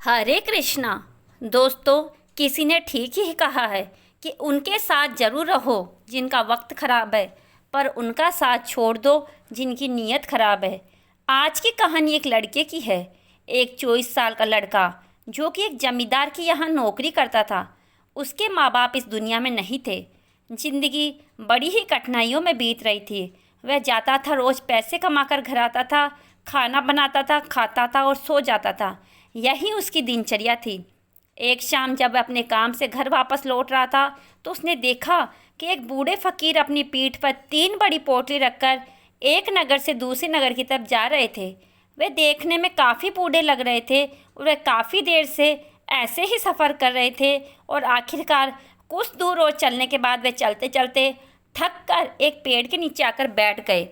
हरे कृष्णा। दोस्तों, किसी ने ठीक ही कहा है कि उनके साथ ज़रूर रहो जिनका वक्त ख़राब है, पर उनका साथ छोड़ दो जिनकी नीयत ख़राब है। आज की कहानी एक लड़के की है। एक 24 साल का लड़का जो कि एक जमींदार के यहाँ नौकरी करता था। उसके माँ बाप इस दुनिया में नहीं थे। ज़िंदगी बड़ी ही कठिनाइयों में बीत रही थी। वह जाता था, रोज़ पैसे कमा कर घर आता था, खाना बनाता था, खाता था और सो जाता था। यही उसकी दिनचर्या थी। एक शाम जब वह अपने काम से घर वापस लौट रहा था तो उसने देखा कि एक बूढ़े फकीर अपनी पीठ पर 3 बड़ी पोटली रखकर एक नगर से दूसरे नगर की तरफ जा रहे थे। वे देखने में काफ़ी बूढ़े लग रहे थे और वे काफ़ी देर से ऐसे ही सफ़र कर रहे थे और आखिरकार कुछ दूर और चलने के बाद वे चलते चलते थक कर एक पेड़ के नीचे आकर बैठ गए।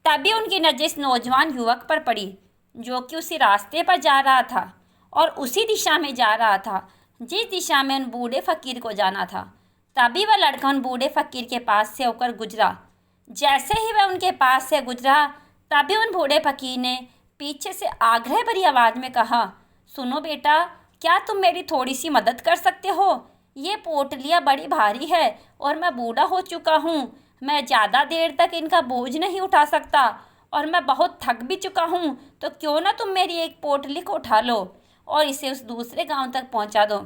तभी उनकी नज़र इस नौजवान युवक पर पड़ी जो कि उसी रास्ते पर जा रहा था और उसी दिशा में जा रहा था जिस दिशा में उन बूढ़े फकीर को जाना था। तभी वह लड़का उन बूढ़े फकीर के पास से होकर गुजरा। जैसे ही वह उनके पास से गुजरा तभी उन बूढ़े फकीर ने पीछे से आग्रह भरी आवाज़ में कहा, सुनो बेटा, क्या तुम मेरी थोड़ी सी मदद कर सकते हो? ये पोटलियाँ बड़ी भारी है और मैं बूढ़ा हो चुका हूँ। मैं ज़्यादा देर तक इनका बोझ नहीं उठा सकता और मैं बहुत थक भी चुका हूँ। तो क्यों ना तुम मेरी एक पोटली को उठा लो और इसे उस दूसरे गांव तक पहुंचा दो।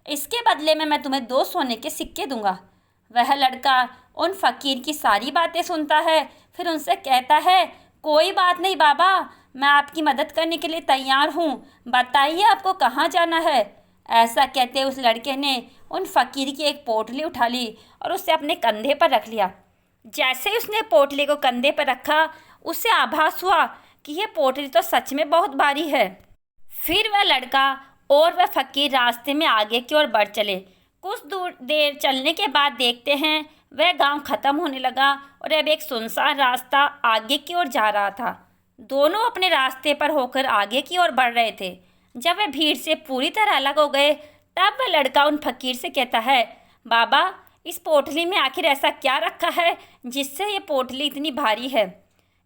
इसके बदले में मैं तुम्हें 2 सोने के सिक्के दूंगा। वह लड़का उन फकीर की सारी बातें सुनता है, फिर उनसे कहता है, कोई बात नहीं बाबा, मैं आपकी मदद करने के लिए तैयार हूँ। बताइए आपको कहाँ जाना है। ऐसा कहते उस लड़के ने उन फकीर की एक पोटली उठा ली और उसे अपने कंधे पर रख लिया। जैसे ही उसने पोटली को कंधे पर रखा उसे आभास हुआ कि यह पोटली तो सच में बहुत भारी है। फिर वह लड़का और वह फकीर रास्ते में आगे की ओर बढ़ चले। कुछ दूर देर चलने के बाद देखते हैं वह गांव ख़त्म होने लगा और अब एक सुनसान रास्ता आगे की ओर जा रहा था। दोनों अपने रास्ते पर होकर आगे की ओर बढ़ रहे थे। जब वे भीड़ से पूरी तरह अलग हो गए तब वह लड़का उन फकीर से कहता है, बाबा, इस पोटली में आखिर ऐसा क्या रखा है जिससे ये पोटली इतनी भारी है?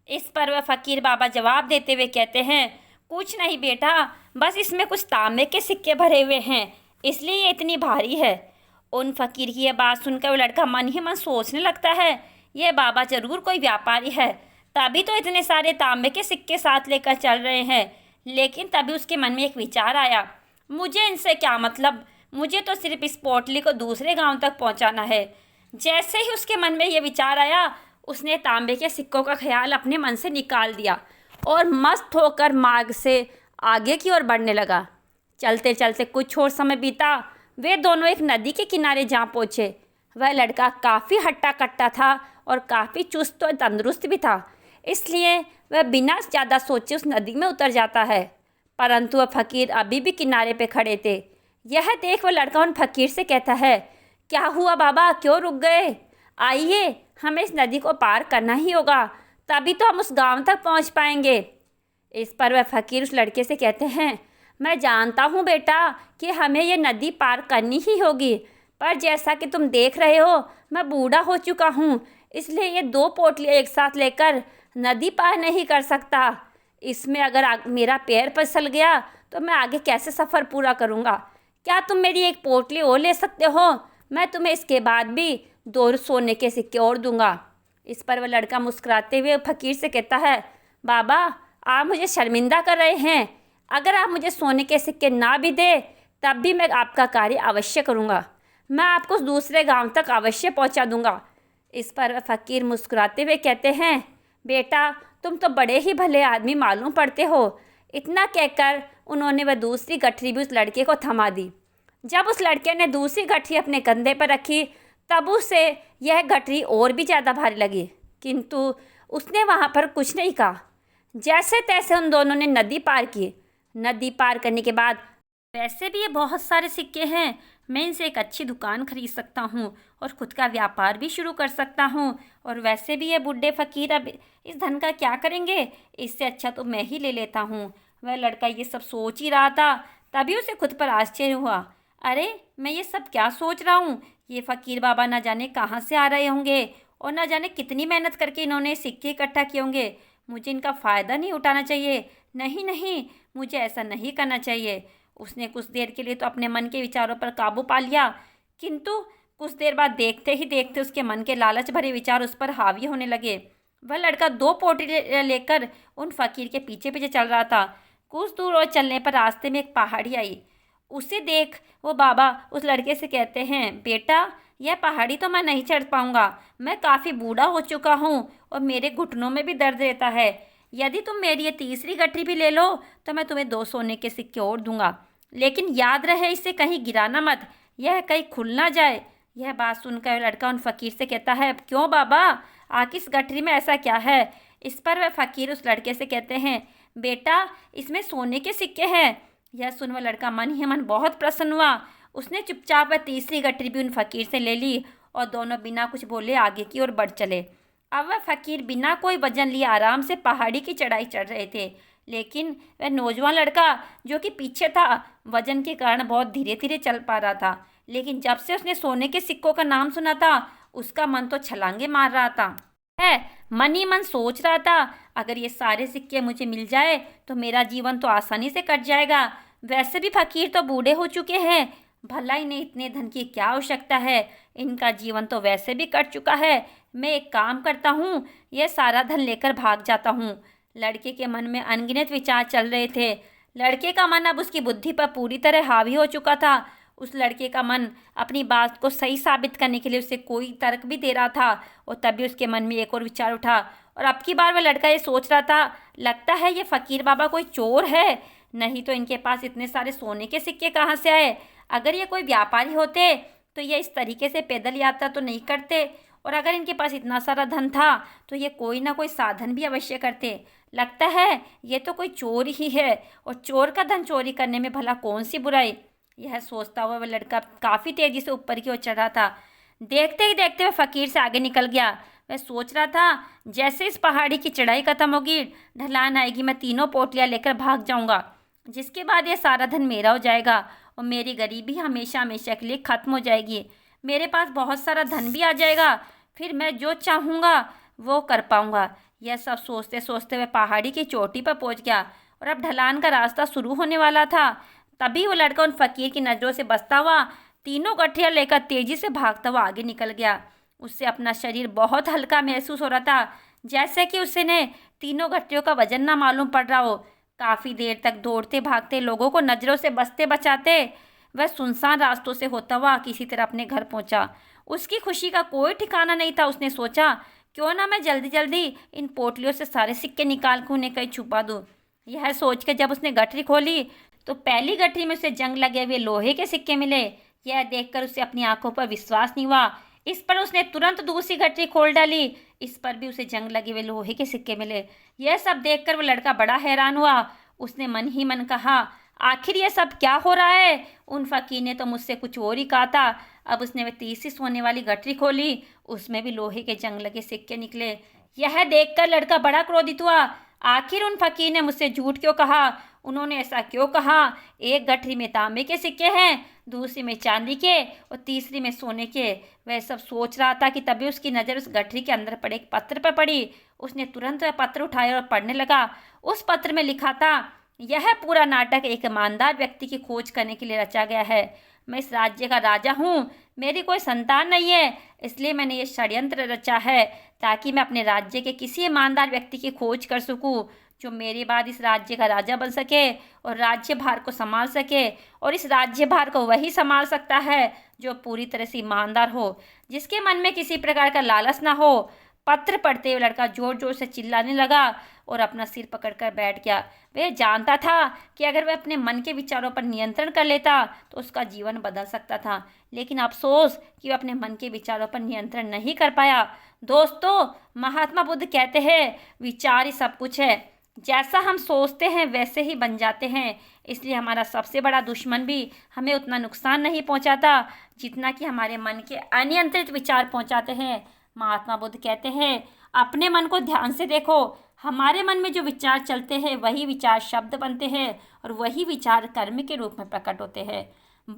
इस पर वह फकीर बाबा जवाब देते हुए कहते हैं, कुछ नहीं बेटा, बस इसमें कुछ तांबे के सिक्के भरे हुए हैं, इसलिए ये इतनी भारी है। उन फकीर की यह बात सुनकर वो लड़का मन ही मन सोचने लगता है, यह बाबा जरूर कोई व्यापारी है, तभी तो इतने सारे तांबे के सिक्के साथ लेकर चल रहे हैं। लेकिन तभी उसके मन में एक विचार आया, मुझे इनसे क्या मतलब, मुझे तो सिर्फ इस पोटली को दूसरे गांव तक पहुंचाना है। जैसे ही उसके मन में यह विचार आया उसने तांबे के सिक्कों का ख्याल अपने मन से निकाल दिया और मस्त होकर मार्ग से आगे की ओर बढ़ने लगा। चलते चलते कुछ और समय बीता। वे दोनों एक नदी के किनारे जा पहुँचे। वह लड़का काफ़ी हट्टा कट्टा था और काफ़ी चुस्त और तंदुरुस्त भी था, इसलिए वह बिना ज़्यादा सोचे उस नदी में उतर जाता है। परंतु वह फकीर अभी भी किनारे पे खड़े थे। यह देख वह लड़का उन फकीर से कहता है, क्या हुआ बाबा, क्यों रुक गए? आइए, हमें इस नदी को पार करना ही होगा, तभी तो हम उस गांव तक पहुंच पाएंगे। इस पर वह फकीर उस लड़के से कहते हैं, मैं जानता हूं बेटा कि हमें ये नदी पार करनी ही होगी, पर जैसा कि तुम देख रहे हो मैं बूढ़ा हो चुका हूं, इसलिए ये 2 पोटलियाँ एक साथ लेकर नदी पार नहीं कर सकता। इसमें अगर मेरा पैर फिसल गया तो मैं आगे कैसे सफ़र पूरा करूँगा? क्या तुम मेरी एक पोटली और ले सकते हो? मैं तुम्हें इसके बाद भी 2 सोने के सिक्के और दूंगा। इस पर वह लड़का मुस्कुराते हुए फकीर से कहता है, बाबा, आप मुझे शर्मिंदा कर रहे हैं। अगर आप मुझे सोने के सिक्के ना भी दे तब भी मैं आपका कार्य अवश्य करूँगा। मैं आपको दूसरे गांव तक अवश्य पहुँचा दूँगा। इस पर वह फकीर मुस्कुराते हुए कहते हैं, बेटा, तुम तो बड़े ही भले आदमी मालूम पड़ते हो। इतना कहकर उन्होंने वह दूसरी गठरी भी उस लड़के को थमा दी। जब उस लड़के ने दूसरी गठरी अपने कंधे पर रखी तब उसे यह गठरी और भी ज़्यादा भारी लगी, किंतु उसने वहाँ पर कुछ नहीं कहा। जैसे तैसे उन दोनों ने नदी पार की। नदी पार करने के बाद, वैसे भी ये बहुत सारे सिक्के हैं, मैं इनसे एक अच्छी दुकान खरीद सकता हूँ और ख़ुद का व्यापार भी शुरू कर सकता हूँ। और वैसे भी ये बूढ़े फ़कीर अब इस धन का क्या करेंगे, इससे अच्छा तो मैं ही ले लेता हूँ। वह लड़का ये सब सोच ही रहा था, तभी उसे खुद पर आश्चर्य हुआ, अरे मैं ये सब क्या सोच रहा हूँ? ये फ़कीर बाबा ना जाने कहाँ से आ रहे होंगे और ना जाने कितनी मेहनत करके इन्होंने सिक्के इकट्ठा किए होंगे। मुझे इनका फ़ायदा नहीं उठाना चाहिए। नहीं नहीं, मुझे ऐसा नहीं करना चाहिए। उसने कुछ देर के लिए तो अपने मन के विचारों पर काबू पा लिया, किंतु कुछ देर बाद देखते ही देखते उसके मन के लालच भरे विचार उस पर हावी होने लगे। वह लड़का 2 पोटलियाँ लेकर उन फकीर के पीछे पीछे चल रहा था। कुछ दूर और चलने पर रास्ते में एक पहाड़ी आई। उसे देख वो बाबा उस लड़के से कहते हैं, बेटा यह पहाड़ी तो मैं नहीं चढ़ पाऊंगा, मैं काफ़ी बूढ़ा हो चुका हूँ और मेरे घुटनों में भी दर्द रहता है। यदि तुम मेरी ये तीसरी गठरी भी ले लो तो मैं तुम्हें 2 सोने के सिक्के और दूंगा, लेकिन याद रहे इसे कहीं गिराना मत, यह कहीं खुल ना जाए। यह बात सुनकर लड़का उन फकीर से कहता है, क्यों बाबा, आखिर इस गठरी में ऐसा क्या है? इस पर वह फकीर उस लड़के से कहते हैं, बेटा इसमें सोने के सिक्के हैं। यह सुन वह लड़का मन ही मन बहुत प्रसन्न हुआ। उसने चुपचाप वह तीसरी गठरी भी उन फकीर से ले ली और दोनों बिना कुछ बोले आगे की ओर बढ़ चले। अब वह फकीर बिना कोई वजन लिए आराम से पहाड़ी की चढ़ाई चढ़ रहे थे, लेकिन वह नौजवान लड़का जो कि पीछे था वजन के कारण बहुत धीरे धीरे चल पा रहा था। लेकिन जब से उसने सोने के सिक्कों का नाम सुना था उसका मन तो छलांगे मार रहा था। है मन ही मन सोच रहा था, अगर ये सारे सिक्के मुझे मिल जाए तो मेरा जीवन तो आसानी से कट जाएगा। वैसे भी फकीर तो बूढ़े हो चुके हैं, भला इन्हें इतने धन की क्या आवश्यकता है, इनका जीवन तो वैसे भी कट चुका है। मैं एक काम करता हूँ, यह सारा धन लेकर भाग जाता हूँ। लड़के के मन में अनगिनत विचार चल रहे थे। लड़के का मन अब उसकी बुद्धि पर पूरी तरह हावी हो चुका था। उस लड़के का मन अपनी बात को सही साबित करने के लिए उसे कोई तर्क भी दे रहा था और तभी उसके मन में एक और विचार उठा और अब की बार वह लड़का ये सोच रहा था, लगता है ये फकीर बाबा कोई चोर है, नहीं तो इनके पास इतने सारे सोने के सिक्के कहाँ से आए। अगर ये कोई व्यापारी होते तो ये इस तरीके से पैदल यात्रा तो नहीं करते, और अगर इनके पास इतना सारा धन था तो ये कोई ना कोई साधन भी अवश्य करते। लगता है ये तो कोई चोर ही है, और चोर का धन चोरी करने में भला कौन सी बुराई। यह सोचता हुआ वह लड़का काफ़ी तेज़ी से ऊपर की ओर चढ़ा था। देखते ही देखते वह फकीर से आगे निकल गया। वह सोच रहा था, जैसे इस पहाड़ी की चढ़ाई खत्म होगी, ढलान आएगी, मैं तीनों पोटलियाँ लेकर भाग जाऊंगा, जिसके बाद यह सारा धन मेरा हो जाएगा और मेरी गरीबी हमेशा हमेशा के लिए ख़त्म हो जाएगी। मेरे पास बहुत सारा धन भी आ जाएगा, फिर मैं जो चाहूँगा वो कर पाऊँगा। यह सब सोचते सोचते वह पहाड़ी की चोटी पर पहुँच गया और अब ढलान का रास्ता शुरू होने वाला था। तभी वो लड़का उन फकीर की नज़रों से बचता हुआ तीनों गठरियाँ लेकर तेज़ी से भागता हुआ आगे निकल गया। उससे अपना शरीर बहुत हल्का महसूस हो रहा था, जैसे कि उसने तीनों गठरियों का वजन ना मालूम पड़ रहा हो। काफ़ी देर तक दौड़ते भागते लोगों को नज़रों से बचते बचाते वह सुनसान रास्तों से होता हुआ किसी तरह अपने घर पहुंचा। उसकी खुशी का कोई ठिकाना नहीं था। उसने सोचा, क्यों ना मैं जल्दी जल्दी इन पोटलियों से सारे सिक्के निकाल कर उन्हें कहीं छुपा दूँ। यह सोच कर जब उसने गठरी खोली तो पहली गठरी में उसे जंग लगे हुए लोहे के सिक्के मिले। यह देखकर उसे अपनी आंखों पर विश्वास नहीं हुआ। इस पर उसने तुरंत दूसरी गठरी खोल डाली। इस पर भी उसे जंग लगे हुए लोहे के सिक्के मिले। यह सब देखकर वह लड़का बड़ा हैरान हुआ। उसने मन ही मन कहा, आखिर यह सब क्या हो रहा है? उन फकीर ने तो मुझसे कुछ और ही कहा था। अब उसने वह तीसरी सोने वाली गठरी खोली, उसमें भी लोहे के जंग लगे सिक्के निकले। यह देखकर लड़का बड़ा क्रोधित हुआ। आखिर उन फकीर ने मुझसे झूठ क्यों कहा? उन्होंने ऐसा क्यों कहा? एक गठरी में तांबे के सिक्के हैं, दूसरी में चांदी के और तीसरी में सोने के। वह सब सोच रहा था कि तभी उसकी नज़र उस गठरी के अंदर पड़े एक पत्र पर पड़ी। उसने तुरंत वह पत्र उठाया और पढ़ने लगा। उस पत्र में लिखा था, यह पूरा नाटक एक ईमानदार व्यक्ति की खोज करने के लिए रचा गया है। मैं इस राज्य का राजा हूँ, मेरी कोई संतान नहीं है, इसलिए मैंने ये षड्यंत्र रचा है ताकि मैं अपने राज्य के किसी ईमानदार व्यक्ति की खोज कर सकूं जो मेरे बाद इस राज्य का राजा बन सके और राज्य भार को संभाल सके। और इस राज्य भार को वही संभाल सकता है जो पूरी तरह से ईमानदार हो, जिसके मन में किसी प्रकार का लालच ना हो। पत्र पढ़ते हुए लड़का जोर जोर से चिल्लाने लगा और अपना सिर पकड़कर बैठ गया। वह जानता था कि अगर वह अपने मन के विचारों पर नियंत्रण कर लेता तो उसका जीवन बदल सकता था, लेकिन अफसोस कि वह अपने मन के विचारों पर नियंत्रण नहीं कर पाया। दोस्तों, महात्मा बुद्ध कहते हैं, विचार ही सब कुछ है। जैसा हम सोचते हैं वैसे ही बन जाते हैं। इसलिए हमारा सबसे बड़ा दुश्मन भी हमें उतना नुकसान नहीं पहुंचाता जितना कि हमारे मन के अनियंत्रित विचार पहुंचाते हैं। महात्मा बुद्ध कहते हैं, अपने मन को ध्यान से देखो। हमारे मन में जो विचार चलते हैं वही विचार शब्द बनते हैं और वही विचार कर्म के रूप में प्रकट होते हैं।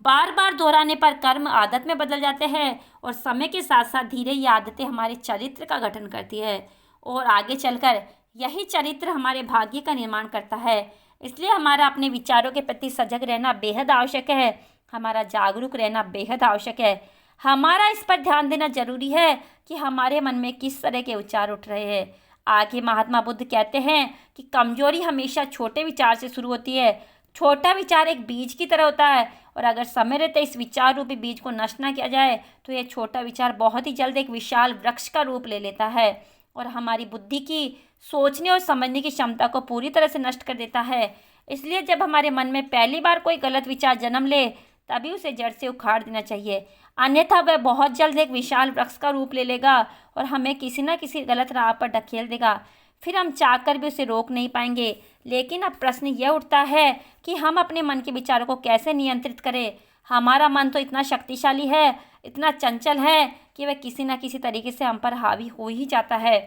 बार बार दोहराने पर कर्म आदत में बदल जाते हैं और समय के साथ साथ धीरे ये आदतें हमारे चरित्र का गठन करती है और आगे चलकर यही चरित्र हमारे भाग्य का निर्माण करता है। इसलिए हमारा अपने विचारों के प्रति सजग रहना बेहद आवश्यक है, हमारा जागरूक रहना बेहद आवश्यक है। हमारा इस पर ध्यान देना जरूरी है कि हमारे मन में किस तरह के विचार उठ रहे हैं। आगे महात्मा बुद्ध कहते हैं कि कमजोरी हमेशा छोटे विचार से शुरू होती है। छोटा विचार एक बीज की तरह होता है और अगर समय रहते इस विचार रूपी बीज को नष्ट ना किया जाए तो यह छोटा विचार बहुत ही जल्द एक विशाल वृक्ष का रूप ले लेता है और हमारी बुद्धि की सोचने और समझने की क्षमता को पूरी तरह से नष्ट कर देता है। इसलिए जब हमारे मन में पहली बार कोई गलत विचार जन्म ले तभी उसे जड़ से उखाड़ देना चाहिए, अन्यथा वह बहुत जल्द एक विशाल वृक्ष का रूप ले लेगा और हमें किसी न किसी गलत राह पर ढकेल देगा। फिर हम चाहकर भी उसे रोक नहीं पाएंगे। लेकिन अब प्रश्न यह उठता है कि हम अपने मन के विचारों को कैसे नियंत्रित करें। हमारा मन तो इतना शक्तिशाली है, इतना चंचल है कि वह किसी न किसी तरीके से हम पर हावी हो ही जाता है।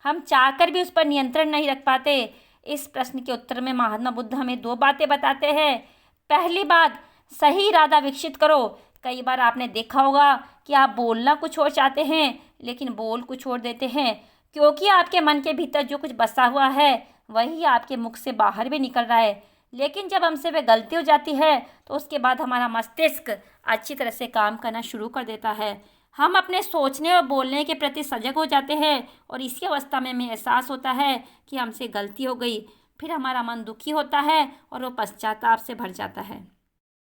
हम चाहकर भी उस पर नियंत्रण नहीं रख पाते। इस प्रश्न के उत्तर में महात्मा बुद्ध हमें 2 बातें बताते हैं। पहली बात, सही इरादा विकसित करो। कई बार आपने देखा होगा कि आप बोलना कुछ और चाहते हैं लेकिन बोल कुछ और देते हैं, क्योंकि आपके मन के भीतर जो कुछ बसा हुआ है वही आपके मुख से बाहर भी निकल रहा है। लेकिन जब हमसे वह गलती हो जाती है तो उसके बाद हमारा मस्तिष्क अच्छी तरह से काम करना शुरू कर देता है। हम अपने सोचने और बोलने के प्रति सजग हो जाते हैं और इसी अवस्था में हमें एहसास होता है कि हमसे गलती हो गई। फिर हमारा मन दुखी होता है और वो पश्चाताप से भर जाता है।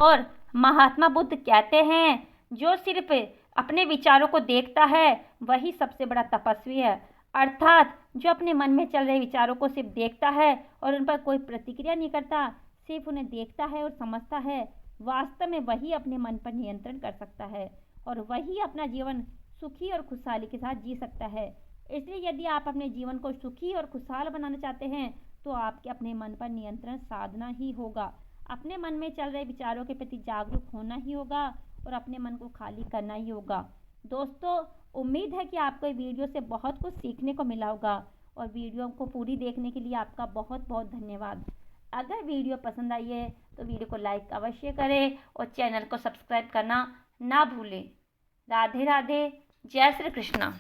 और महात्मा बुद्ध कहते हैं, जो सिर्फ अपने विचारों को देखता है वही सबसे बड़ा तपस्वी है। अर्थात जो अपने मन में चल रहे विचारों को सिर्फ देखता है और उन पर कोई प्रतिक्रिया नहीं करता, सिर्फ उन्हें देखता है और समझता है, वास्तव में वही अपने मन पर नियंत्रण कर सकता है और वही अपना जीवन सुखी और खुशहाली के साथ जी सकता है। इसलिए यदि आप अपने जीवन को सुखी और खुशहाल बनाना चाहते हैं तो आपके अपने मन पर नियंत्रण साधना ही होगा। अपने मन में चल रहे विचारों के प्रति जागरूक होना ही होगा और अपने मन को खाली करना ही होगा। दोस्तों, उम्मीद है कि आपको ये वीडियो से बहुत कुछ सीखने को मिला होगा और वीडियो को पूरी देखने के लिए आपका बहुत बहुत धन्यवाद। अगर वीडियो पसंद आई है तो वीडियो को लाइक अवश्य करें और चैनल को सब्सक्राइब करना ना भूलें। राधे राधे, जय श्री कृष्णा।